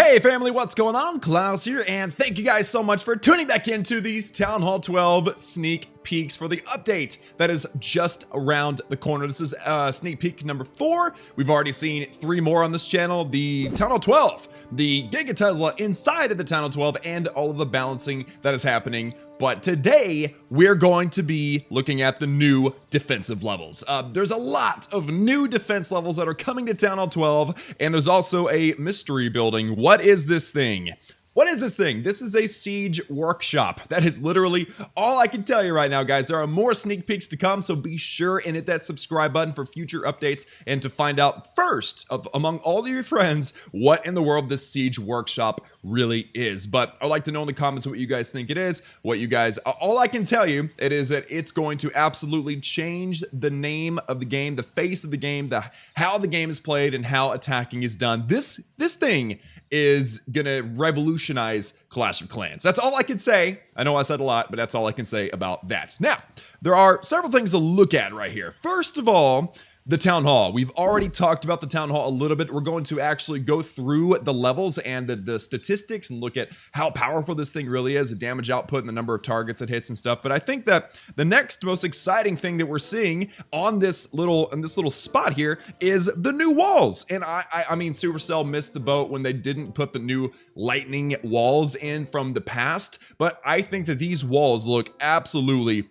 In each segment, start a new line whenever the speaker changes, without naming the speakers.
Hey family, what's going on? Klaus here, and thank you guys so much for tuning back into these Town Hall 12 sneak peeks for the update that is just around the corner. This is sneak peek number 4. We've already seen 3 more on this channel: the Town Hall 12, the Giga Tesla inside of the Town Hall 12, and all of the balancing that is happening. But today, we're going to be looking at the new defensive levels. There's a lot of new defense levels that are coming to Town Hall 12, and there's also a mystery building. What is this thing? What is this thing? This is a siege workshop. That is literally all I can tell you right now, guys. There are more sneak peeks to come, so be sure and hit that subscribe button for future updates and to find out first among all of your friends what in the world this siege workshop really is. But I'd like to know in the comments what you guys think it is, all I can tell you it is that it's going to absolutely change the name of the game, the face of the game, how the game is played, and how attacking is done. This thing is gonna revolutionize Clash of Clans. That's all I can say. I know I said a lot, but that's all I can say about that. Now, there are several things to look at right here. First of all, the Town Hall. We've already talked about the Town Hall a little bit. We're going to actually go through the levels and the statistics and look at how powerful this thing really is, the damage output and the number of targets it hits and stuff. But I think that the next most exciting thing that we're seeing on this little spot here is the new walls. And I mean, Supercell missed the boat when they didn't put the new lightning walls in from the past. But I think that these walls look absolutely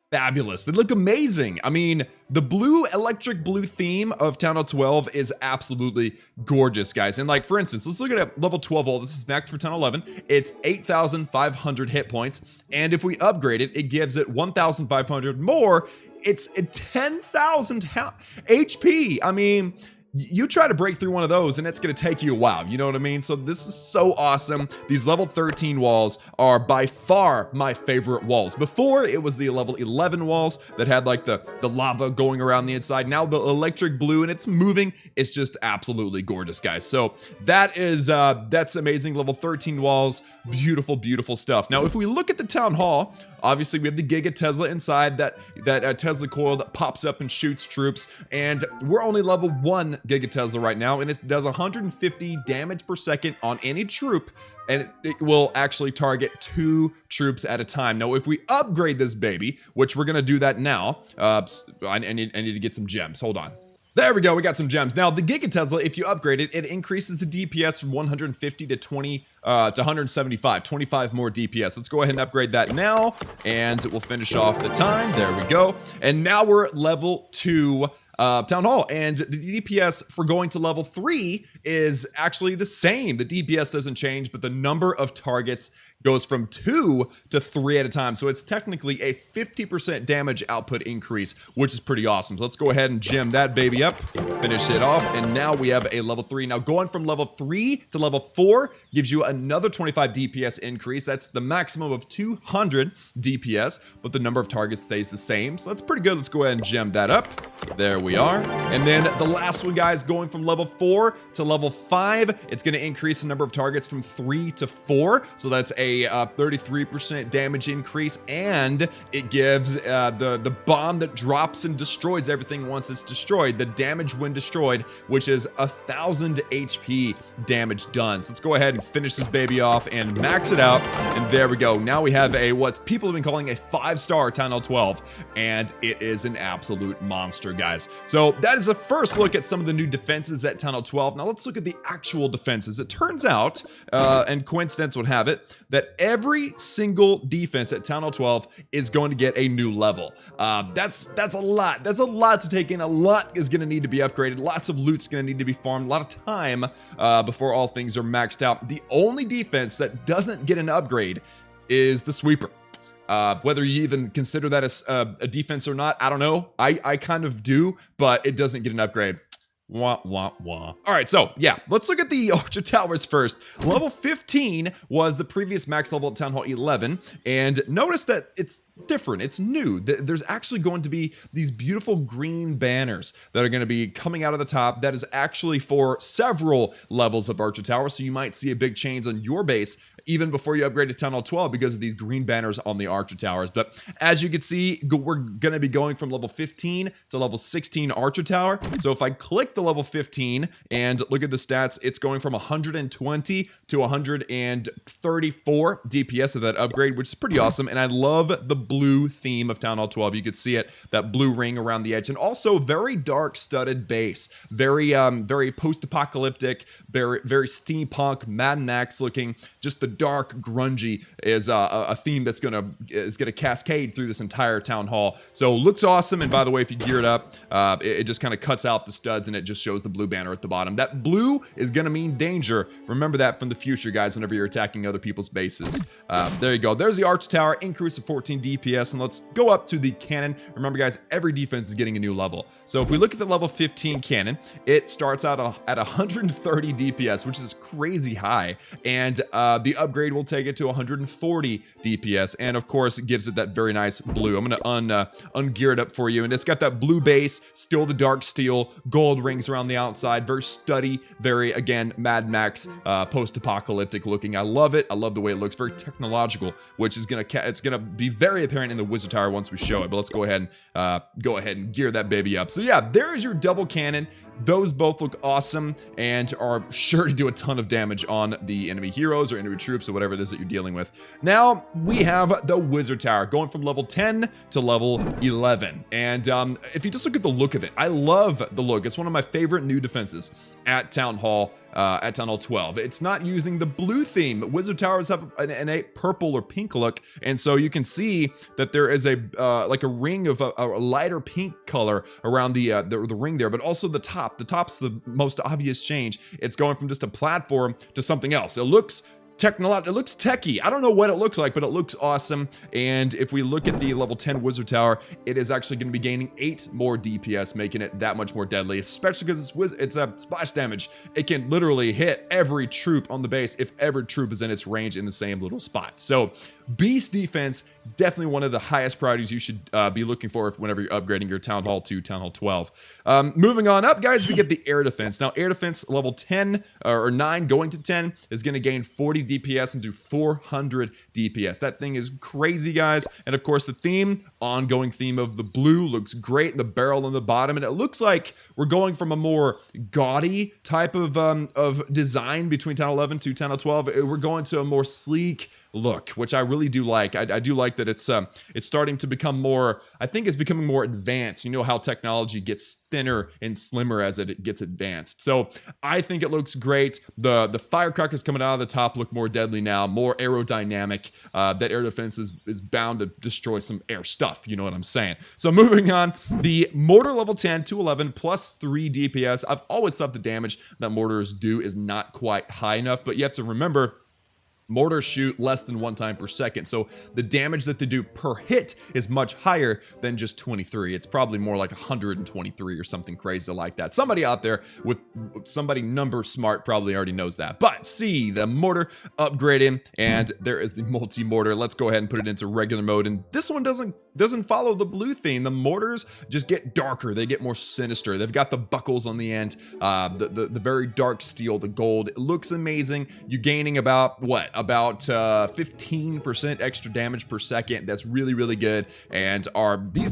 fabulous. They look amazing. I mean, the electric blue theme of Town Hall 12 is absolutely gorgeous, guys. And like, for instance, let's look at level 12 wall. This is maxed for Town Hall 11. It's 8,500 hit points. And if we upgrade it, it gives it 1,500 more. It's 10,000 HP. I mean, you try to break through one of those and it's going to take you a while. You know what I mean? So this is so awesome. These level 13 walls are by far my favorite walls. Before, it was the level 11 walls that had like the lava going around the inside. Now the electric blue and it's moving. It's just absolutely gorgeous, guys. So that's amazing. Level 13 walls, beautiful, beautiful stuff. Now, if we look at the Town Hall, obviously we have the Giga Tesla inside, that Tesla coil that pops up and shoots troops. And we're only level 1 Giga Tesla right now, and it does 150 damage per second on any troop, and it will actually target 2 troops at a time. Now, if we upgrade this baby, which we're gonna do that now, I need to get some gems. Hold on. There we go, we got some gems. Now, the Giga Tesla, if you upgrade it, it increases the DPS from 150 to 175, 25 more DPS. Let's go ahead and upgrade that now, and we'll finish off the time. There we go. And now we're at level 2 Town Hall, and the DPS for going to level 3 is actually the same. The DPS doesn't change, but the number of targets goes from 2 to 3 at a time. So it's technically a 50% damage output increase, which is pretty awesome. So let's go ahead and gem that baby up, finish it off, and now we have a level 3. Now, going from level 3 to level 4 gives you another 25 DPS increase. That's the maximum of 200 DPS, but the number of targets stays the same. So that's pretty good. Let's go ahead and gem that up. There we are. And then the last one, guys, going from level 4 to level 5, it's going to increase the number of targets from 3 to 4. So that's a 33% damage increase, and it gives the bomb that drops and destroys everything once it's destroyed, the damage when destroyed, which is 1,000 HP damage done. So let's go ahead and finish this baby off and max it out, and there we go. Now we have what people have been calling a 5-star Town Hall 12, and it is an absolute monster, guys. So that is the first look at some of the new defenses at Town Hall 12. Now let's look at the actual defenses. It turns out, and coincidence would have it, that every single defense at Town Hall 12 is going to get a new level. That's a lot. That's a lot to take in. A lot is going to need to be upgraded. Lots of loot's going to need to be farmed. A lot of time before all things are maxed out. The only defense that doesn't get an upgrade is the sweeper. Whether you even consider that as a defense or not, I don't know. I kind of do, but it doesn't get an upgrade. Wah, wah, wah. All right, so yeah, let's look at the Archer Towers first. Level 15 was the previous max level at Town Hall 11, and notice that it's different, it's new. There's actually going to be these beautiful green banners that are going to be coming out of the top. That is actually for several levels of Archer Tower, so you might see a big change on your base even before you upgrade to Town Hall 12 because of these green banners on the Archer Towers. But as you can see, we're going to be going from level 15 to level 16 Archer Tower. So if I click like the level 15 and look at the stats, it's going from 120 to 134 DPS of that upgrade, which is pretty awesome. And I love the blue theme of Town Hall 12. You could see it, that blue ring around the edge, and also very dark studded base, very post-apocalyptic, very steampunk, Mad Max looking. Just the dark grungy is a theme that's gonna cascade through this entire town hall. So looks awesome. And by the way, if you gear it up, it just kind of cuts out the studs and it just shows the blue banner at the bottom. That blue is gonna mean danger. Remember that from the future, guys, whenever you're attacking other people's bases. There you go. There's the arch tower, increase of 14 DPS, and let's go up to the cannon. Remember, guys, every defense is getting a new level. So if we look at the level 15 cannon, it starts out at 130 DPS, which is crazy high, and the upgrade will take it to 140 DPS, and of course it gives it that very nice blue. I'm gonna ungear it up for you, and it's got that blue base, still the dark steel, gold rings around the outside, very sturdy, very, again, Mad Max, post-apocalyptic looking. I love it. I love the way it looks, very technological, which is it's gonna be very apparent in the wizard tower once we show it. But let's go ahead and gear that baby up. So yeah, there is your double cannon. Those both look awesome and are sure to do a ton of damage on the enemy heroes or enemy troops or whatever it is that you're dealing with. Now we have the wizard tower going from level 10 to level 11, and if you just look at the look of it, I love the look. It's one of my favorite new defenses at Town Hall 12. It's not using the blue theme. Wizard towers have an innate purple or pink look, and so you can see that there is a like a ring of a lighter pink color around the ring there, but also the top. The top's the most obvious change. It's going from just a platform to something else. It looks technological. It looks techie. I don't know what it looks like, but it looks awesome. And if we look at the level 10 wizard tower, it is actually going to be gaining 8 more DPS, making it that much more deadly, especially because it's a splash damage. It can literally hit every troop on the base if every troop is in its range in the same little spot. So beast defense, definitely one of the highest priorities you should be looking for whenever you're upgrading your Town Hall to Town Hall 12. Moving on up, guys, we get the air defense. Now, air defense level 10 or 9 going to 10 is going to gain 40 DPS and do 400 DPS. That thing is crazy, guys. And of course, the theme, ongoing theme of the blue, looks great. The barrel on the bottom, and it looks like we're going from a more gaudy type of design between Town 11 to Town 12. We're going to a more sleek look, which I really do like. I do like that it's starting to become more, I think it's becoming more advanced. You know how technology gets thinner and slimmer as it gets advanced. So I think it looks great. The firecrackers coming out of the top look more deadly now, more aerodynamic. That air defense is bound to destroy some air stuff. You know what I'm saying? So moving on, the mortar level 10 to 11 plus 3 DPS. I've always thought the damage that mortars do is not quite high enough, but you have to remember, mortars shoot less than 1 time per second, so the damage that they do per hit is much higher than just 23. It's probably more like 123 or something crazy like that. Somebody out there with somebody number smart probably already knows that. But see the mortar upgrading, and there is the multi-mortar. Let's go ahead and put it into regular mode, and this one doesn't follow the blue theme. The mortars just get darker. They get more sinister. They've got the buckles on the end, the very dark steel, the gold. It looks amazing. You're gaining about what? About 15% extra damage per second. That's really, really good. And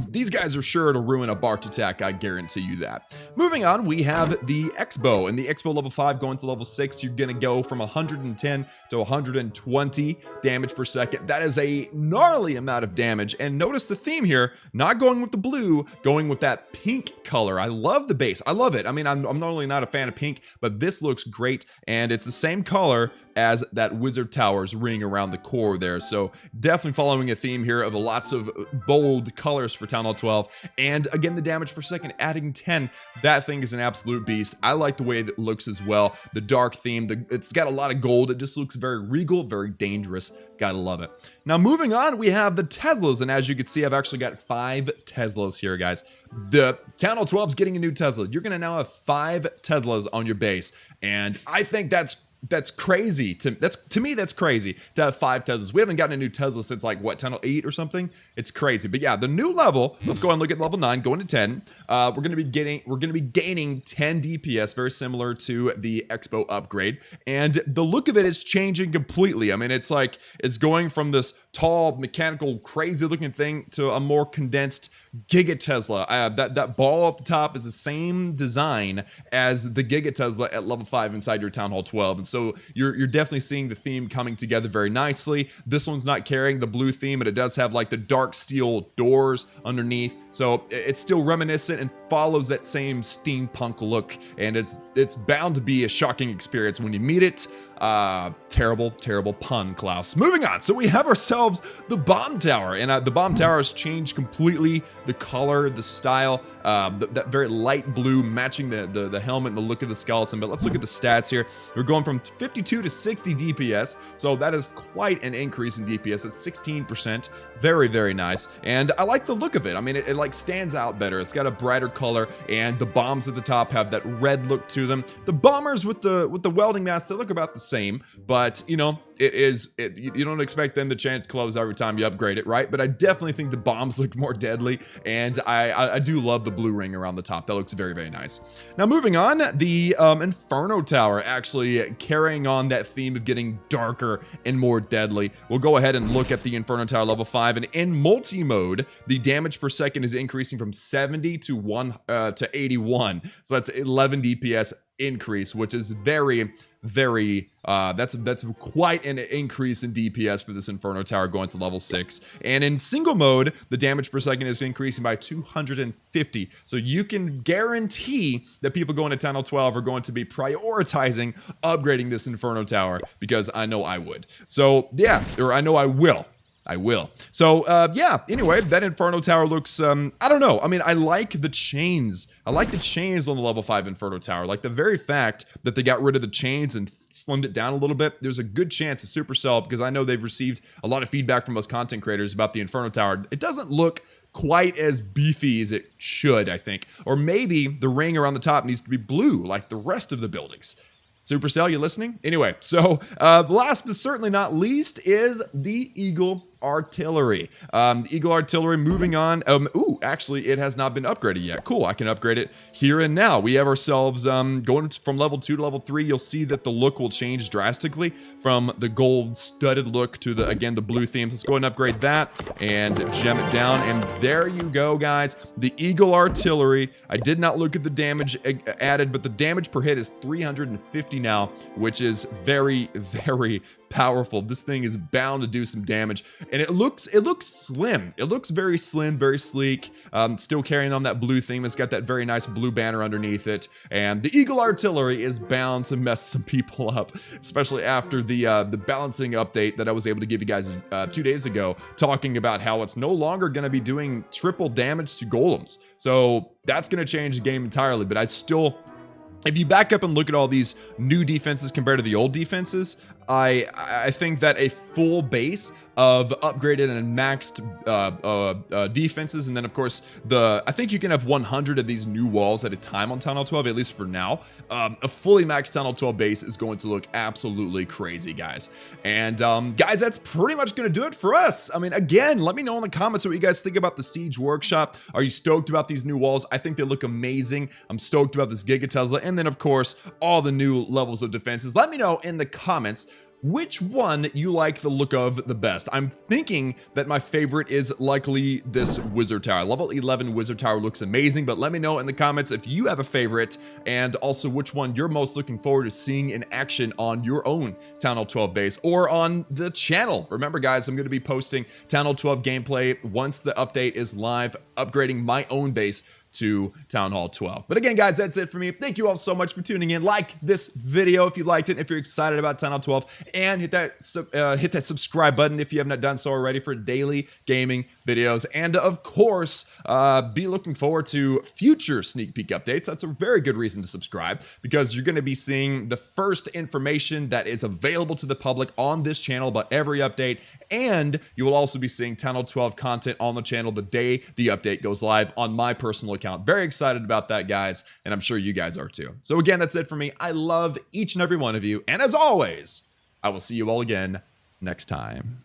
these guys are sure to ruin a Bart attack. I guarantee you that. Moving on, we have the X-Bow, and the X-Bow level 5 going to level 6. You're gonna go from 110 to 120 damage per second. That is a gnarly amount of damage. And notice the theme here, not going with the blue, going with that pink color. I love the base. I love it. I mean, I'm normally not a fan of pink, but this looks great, and it's the same color as that wizard tower's ring around the core there. So definitely following a theme here of lots of bold colors for Town Hall 12. And again, the damage per second adding 10. That thing is an absolute beast. I like the way it looks as well. The dark theme, it's got a lot of gold. It just looks very regal, very dangerous. Gotta love it. Now moving on, we have the Teslas, and as you can see, I've actually got 5 Teslas here, guys. The Town Hall 12 is getting a new Tesla. You're gonna now have 5 Teslas on your base, and I think that's That's crazy. To me, that's crazy to have 5 Teslas. We haven't gotten a new Tesla since like what, Tunnel 8 or something. It's crazy. But yeah, the new level. Let's go and look at level 9, going to 10. We're gonna be gaining 10 DPS, very similar to the Expo upgrade. And the look of it is changing completely. I mean, it's like it's going from this tall, mechanical, crazy looking thing to a more condensed Giga Tesla. That ball at the top is the same design as the Giga Tesla at level 5 inside your Town Hall 12. And so you're definitely seeing the theme coming together very nicely. This one's not carrying the blue theme, but it does have like the dark steel doors underneath. So it's still reminiscent and follows that same steampunk look. And it's bound to be a shocking experience when you meet it. Terrible pun, Klaus. Moving on. So we have ourselves the bomb tower, and the bomb tower has changed completely. The color, the style, that very light blue matching the helmet and the look of the skeleton. But let's look at the stats here. We're going from 52 to 60 DPS. So that is quite an increase in DPS. It's 16%. Very nice. And I like the look of it. I mean, it like stands out better. It's got a brighter color, and the bombs at the top have that red look to them. The bombers with the welding masks, they look about the same, but you know, you don't expect them to change clothes every time you upgrade it, right? But I definitely think the bombs look more deadly, and I do love the blue ring around the top. That looks very nice. Now moving on, the Inferno Tower actually carrying on that theme of getting darker and more deadly. We'll go ahead and look at the Inferno Tower level 5, and in multi-mode, the damage per second is increasing from 70 to 81. So that's 11 DPS increase, which is that's quite an increase in DPS for this Inferno Tower going to level 6. And in single mode, the damage per second is increasing by 250. So you can guarantee that people going to Town Hall 12 are going to be prioritizing upgrading this Inferno Tower, because I know I would. So yeah, or I know I will. So, yeah, anyway, that Inferno Tower looks, I don't know. I mean, I like the chains. I like the chains on the level 5 Inferno Tower. Like, the very fact that they got rid of the chains and slimmed it down a little bit, there's a good chance that Supercell, because I know they've received a lot of feedback from us content creators about the Inferno Tower, it doesn't look quite as beefy as it should, I think. Or maybe the ring around the top needs to be blue, like the rest of the buildings. Supercell, you listening? Anyway, so last but certainly not least is the Eagle Artillery. The Eagle Artillery, moving on. Ooh, actually, it has not been upgraded yet. Cool, I can upgrade it here and now. We have ourselves going from level 2 to level 3. You'll see that the look will change drastically from the gold studded look to the, again, the blue themes. Let's go ahead and upgrade that and gem it down. And there you go, guys. The Eagle Artillery. I did not look at the damage added, but the damage per hit is 350 now, which is very powerful. This thing is bound to do some damage, and it looks slim. It looks very slim, very sleek. Still carrying on that blue theme. It's got that very nice blue banner underneath it, and the Eagle Artillery is bound to mess some people up, especially after the balancing update that I was able to give you guys 2 days ago, talking about how it's no longer going to be doing triple damage to golems. So that's going to change the game entirely, but if you back up and look at all these new defenses compared to the old defenses, I think that a full base of upgraded and maxed defenses, and then of course I think you can have 100 of these new walls at a time on Town Hall 12, at least for now. A fully maxed Town Hall 12 base is going to look absolutely crazy, guys. And guys, that's pretty much going to do it for us. I mean, again, let me know in the comments what you guys think about the Siege Workshop. Are you stoked about these new walls? I think they look amazing. I'm stoked about this Giga Tesla, and then of course all the new levels of defenses. Let me know in the comments which one you like the look of the best. I'm thinking that my favorite is likely this Wizard Tower. Level 11 Wizard Tower looks amazing, but let me know in the comments if you have a favorite, and also which one you're most looking forward to seeing in action on your own Town Hall 12 base or on the channel. Remember, guys, I'm going to be posting Town Hall 12 gameplay once the update is live, upgrading my own base to Town Hall 12. But again, guys, that's it for me. Thank you all so much for tuning in. Like this video if you liked it, if you're excited about Town Hall 12, and hit that subscribe button if you have not done so already for daily gaming videos. And of course, be looking forward to future sneak peek updates. That's a very good reason to subscribe, because you're going to be seeing the first information that is available to the public on this channel about every update, and you will also be seeing Town Hall 12 content on the channel the day the update goes live on my personal account. Very excited about that, guys, and I'm sure you guys are too. So again, that's it for me. I love each and every one of you, and as always, I will see you all again next time.